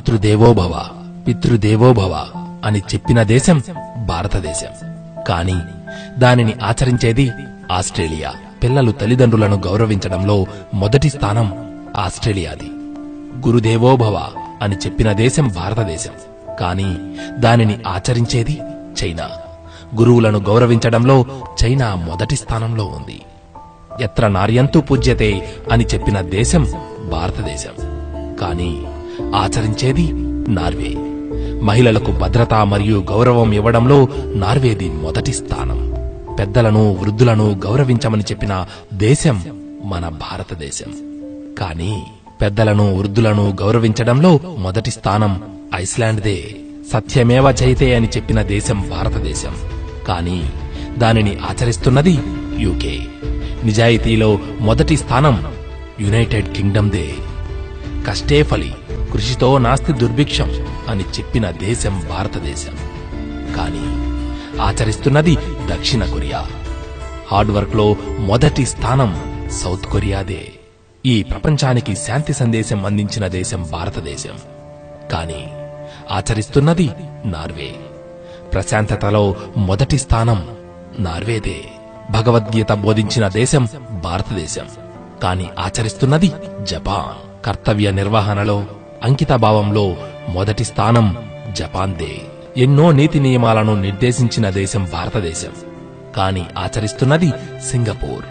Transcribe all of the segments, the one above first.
మాతృదేవోభవ పితృదేవోభవ అని చెప్పిన దేశం భారతదేశం. కానీ దానిని ఆచరించేది ఆస్ట్రేలియా. పిల్లలు తల్లిదండ్రులను గౌరవించడంలో మొదటి స్థానం ఆస్ట్రేలియాది. గురుదేవోభవ అని చెప్పిన దేశం భారతదేశం. కానీ దానిని ఆచరించేది చైనా. గురువులను గౌరవించడంలో చైనా మొదటి స్థానంలో ఉంది. ఎత్ర నార్యంతు పూజ్యతే అని చెప్పిన దేశం భారతదేశం. కానీ ఆచరించేది నార్వే. మహిళలకు భద్రత మరియు గౌరవం ఇవ్వడంలో నార్వేది మొదటి స్థానం. పెద్దలను వృద్ధులను గౌరవించమని చెప్పిన దేశం మన భారతదేశం. కానీ పెద్దలను వృద్ధులను గౌరవించడంలో మొదటి స్థానం ఐస్లాండ్దే. సత్యమేవ జయతే అని చెప్పిన దేశం భారతదేశం. కానీ దానిని ఆచరిస్తున్నది యూకే. నిజాయితీలో మొదటి స్థానం యునైటెడ్ కింగ్డమ్దే. కష్టే ఫలి కృషితో నాస్తి దుర్భిక్షం అని చెప్పిన దేశం భారతదేశం. కానీ ఆచరిస్తున్నది దక్షిణ కొరియా. హార్డ్ వర్క్ లో మొదటి స్థానం సౌత్ కొరియాదే. ఈ ప్రపంచానికి శాంతి సందేశం అందించిన దేశం భారతదేశం. కానీ ఆచరిస్తున్నది నార్వే. ప్రశాంతతలో మొదటి స్థానం నార్వేదే. భగవద్గీత బోధించిన దేశం భారతదేశం. కానీ ఆచరిస్తున్నది జపాన్. కర్తవ్య నిర్వహణలో అంకితభావంలో మొదటి స్థానం జపాన్దే. ఎన్నో నీతి నియమాలను నిర్దేశించిన దేశం భారతదేశం. కానీ ఆచరిస్తున్నది సింగపూర్.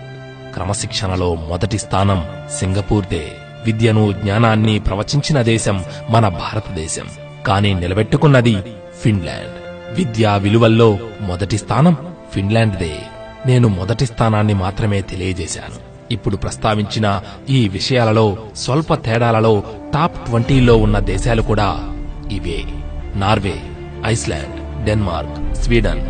క్రమశిక్షణలో మొదటి స్థానం సింగపూర్దే. విద్యను జ్ఞానాన్ని ప్రవచించిన దేశం మన భారతదేశం. కానీ నిలబెట్టుకున్నది ఫిన్లాండ్. విద్యా విలువల్లో మొదటి స్థానం ఫిన్లాండ్దే. నేను మొదటి స్థానాన్ని మాత్రమే తెలియజేశాను. ఇప్పుడు ప్రస్తావించిన ఈ విషయాలలో స్వల్ప తేడాలలో టాప్ 20లో ఉన్న దేశాలు కూడా ఇవే: Norway, Iceland, Denmark, Sweden,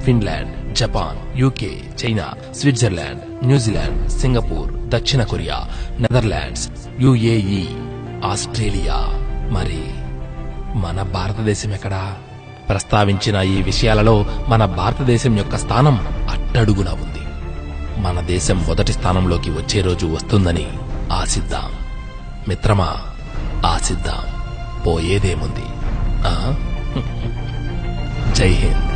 Finland, Japan, UK, China, Switzerland, New Zealand, Singapore, దక్షిణ కొరియా, నెదర్లాండ్స్, యుఏఈ, ఆస్ట్రేలియా. మరి మన భారతదేశం ఎక్కడా? ప్రస్తావించిన ఈ విషయాలలో మన భారతదేశం యొక్క స్థానం అట్టడుగున ఉంది. మన దేశం మొదటి స్థానంలోకి వచ్చే రోజు వస్తుందని ఆశిద్దాం. మిత్రమా, ఆశిద్దాం. పోయేదేముంది? జై హింద్.